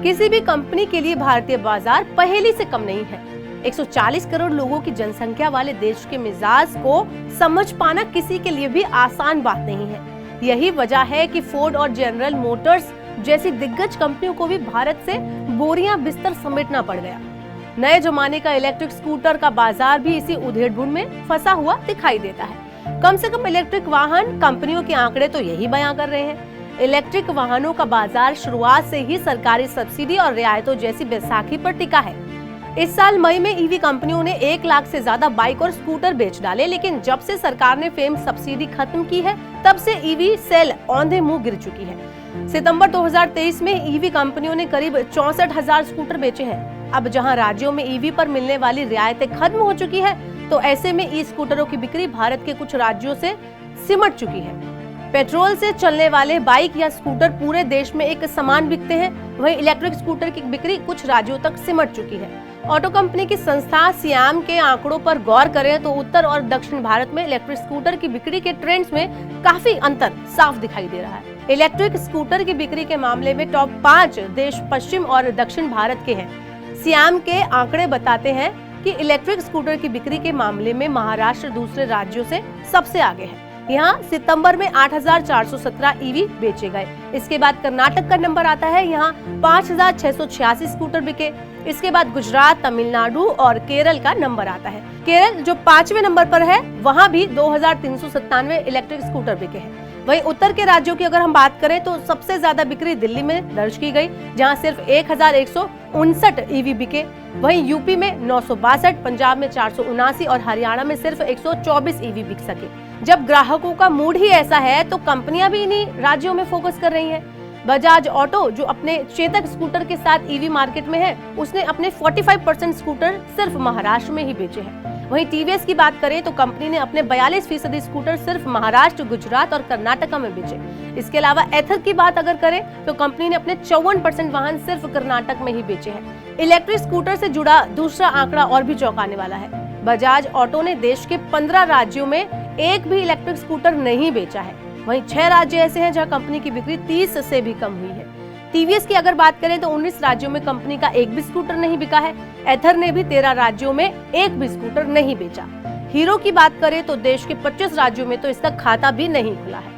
किसी भी कंपनी के लिए भारतीय बाजार पहेली से कम नहीं है। 140 करोड़ लोगों की जनसंख्या वाले देश के मिजाज को समझ पाना किसी के लिए भी आसान बात नहीं है। यही वजह है कि फोर्ड और जनरल मोटर्स जैसी दिग्गज कंपनियों को भी भारत से बोरियां बिस्तर समेटना पड़ गया। नए जमाने का इलेक्ट्रिक स्कूटर का बाजार भी इसी उधेड़-बुन में फंसा हुआ दिखाई देता है। कम से कम इलेक्ट्रिक वाहन कंपनियों के आंकड़े तो यही बयां कर रहे हैं। इलेक्ट्रिक वाहनों का बाजार शुरुआत से ही सरकारी सब्सिडी और रियायतों जैसी बैसाखी पर टिका है। इस साल मई में ईवी कंपनियों ने 1 लाख से ज्यादा बाइक और स्कूटर बेच डाले, लेकिन जब से सरकार ने फेम सब्सिडी खत्म की है तब से ईवी सेल औंधे मुंह गिर चुकी है। सितंबर 2023 में ईवी कंपनियों ने करीब 64,000 स्कूटर बेचे हैं। अब जहां राज्यों में ईवी पर मिलने वाली रियायतें खत्म हो चुकी है, तो ऐसे में ई स्कूटरों की बिक्री भारत के कुछ राज्यों से सिमट चुकी है। पेट्रोल से चलने वाले बाइक या स्कूटर पूरे देश में एक समान बिकते हैं, वहीं इलेक्ट्रिक स्कूटर की बिक्री कुछ राज्यों तक सिमट चुकी है। ऑटो कंपनी की संस्था सियाम के आंकड़ों पर गौर करें तो उत्तर और दक्षिण भारत में इलेक्ट्रिक स्कूटर की बिक्री के ट्रेंड्स में काफी अंतर साफ दिखाई दे रहा है। इलेक्ट्रिक स्कूटर की बिक्री के मामले में टॉप 5 देश पश्चिम और दक्षिण भारत के हैं। सियाम के आंकड़े बताते हैं कि इलेक्ट्रिक स्कूटर की बिक्री के मामले में महाराष्ट्र दूसरे राज्यों से सबसे आगे है। यहाँ सितंबर में 8,417 ईवी बेचे गए। इसके बाद कर्नाटक का नंबर आता है, यहाँ 5,686 स्कूटर बिके। इसके बाद गुजरात, तमिलनाडु और केरल का नंबर आता है। केरल जो 5वें नंबर पर है, वहाँ भी 2,397 इलेक्ट्रिक स्कूटर बिके हैं। वहीं उत्तर के राज्यों की अगर हम बात करें तो सबसे ज्यादा बिक्री दिल्ली में दर्ज की गई, जहां सिर्फ 1,159 ईवी बिके। वहीं यूपी में 962, पंजाब में 479 और हरियाणा में सिर्फ 124 ईवी बिक सके। जब ग्राहकों का मूड ही ऐसा है तो कंपनियां भी इन्हीं राज्यों में फोकस कर रही हैं। बजाज ऑटो जो अपने चेतक स्कूटर के साथ ईवी मार्केट में है, उसने अपने 45% स्कूटर सिर्फ महाराष्ट्र में ही बेचे हैं। वहीं टीवीएस की बात करें तो कंपनी ने अपने 42% स्कूटर सिर्फ महाराष्ट्र, गुजरात और कर्नाटका में बेचे। इसके अलावा एथर की बात अगर करें तो कंपनी ने अपने 54% वाहन सिर्फ कर्नाटक में ही बेचे हैं। इलेक्ट्रिक स्कूटर से जुड़ा दूसरा आंकड़ा और भी चौंकाने वाला है। बजाज ऑटो ने देश के 15 राज्यों में एक भी इलेक्ट्रिक स्कूटर नहीं बेचा है। वहीं 6 राज्य ऐसे हैं जहां कंपनी की बिक्री 30 से भी कम हुई है। टीवीएस की अगर बात करें तो 19 राज्यों में कंपनी का एक भी स्कूटर नहीं बिका है। एथर ने भी 13 राज्यों में एक भी स्कूटर नहीं बेचा। हीरो की बात करें तो देश के 25 राज्यों में तो इसका खाता भी नहीं खुला है।